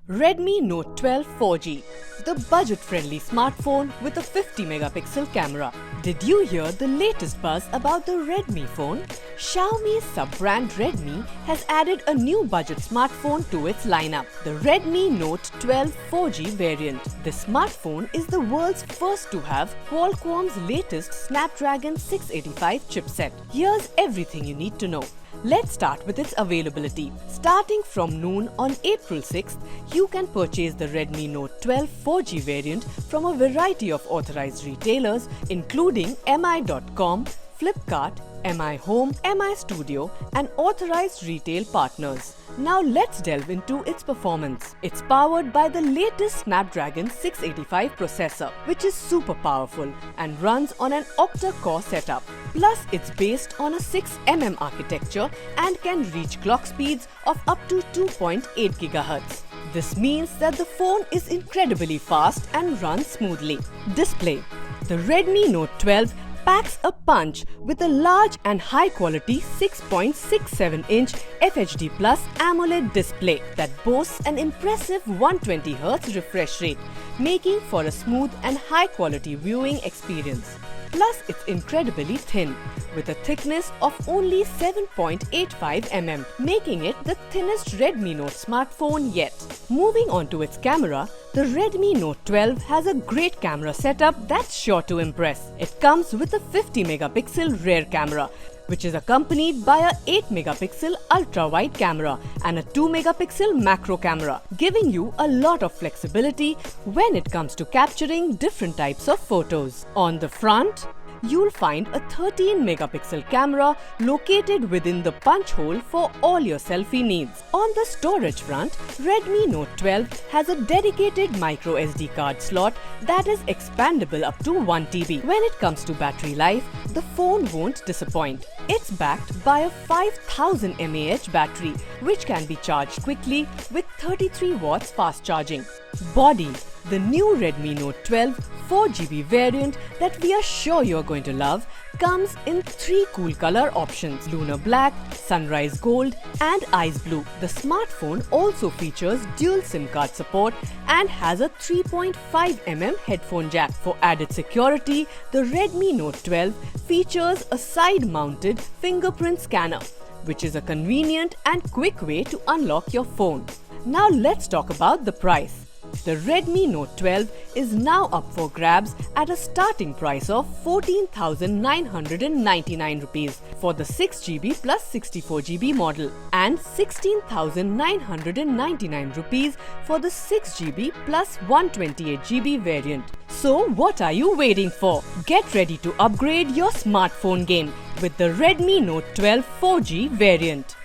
Redmi Note 12 4G, the budget-friendly smartphone with a 50-megapixel camera. Did you hear the latest buzz about the Redmi phone? Xiaomi's sub-brand Redmi has added a new budget smartphone to its lineup, the Redmi Note 12 4G variant. This smartphone is the world's first to have Qualcomm's latest Snapdragon 685 chipset. Here's everything you need to know. Let's start with its availability. Starting from noon on April 6th, you can purchase the Redmi Note 12 4G variant from a variety of authorized retailers including mi.com, Flipkart, Mi Home, Mi Studio and authorized retail partners. Now let's delve into its performance. It's powered by the latest Snapdragon 685 processor, which is super powerful and runs on an octa-core setup. Plus, it's based on a 6mm architecture and can reach clock speeds of up to 2.8 GHz. This means that the phone is incredibly fast and runs smoothly. Display. The Redmi Note 12 packs a punch with a large and high-quality 6.67-inch FHD Plus AMOLED display that boasts an impressive 120Hz refresh rate, making for a smooth and high-quality viewing experience. Plus, it's incredibly thin, with a thickness of only 7.85 mm, making it the thinnest Redmi Note smartphone yet. Moving on to its camera, the Redmi Note 12 has a great camera setup that's sure to impress. It comes with a 50-megapixel rear camera, which is accompanied by a 8-megapixel ultra-wide camera and a 2-megapixel macro camera, giving you a lot of flexibility when it comes to capturing different types of photos. On the front, you'll find a 13-megapixel camera located within the punch hole for all your selfie needs. On the storage front, Redmi Note 12 has a dedicated micro SD card slot that is expandable up to 1 TB. When it comes to battery life, the phone won't disappoint. It's backed by a 5000 mAh battery, which can be charged quickly with 33 watts fast charging. Body. The new Redmi Note 12 4GB variant that we are sure you're going to love comes in 3 cool color options: Lunar Black, Sunrise Gold and Ice Blue. The smartphone also features dual SIM card support and has a 3.5mm headphone jack. For added security, the Redmi Note 12 features a side-mounted fingerprint scanner, which is a convenient and quick way to unlock your phone. Now let's talk about the price. The Redmi Note 12 is now up for grabs at a starting price of 14,999 rupees for the 6GB plus 64GB model and 16,999 rupees for the 6GB plus 128GB variant. So what are you waiting for? Get ready to upgrade your smartphone game with the Redmi Note 12 4G variant.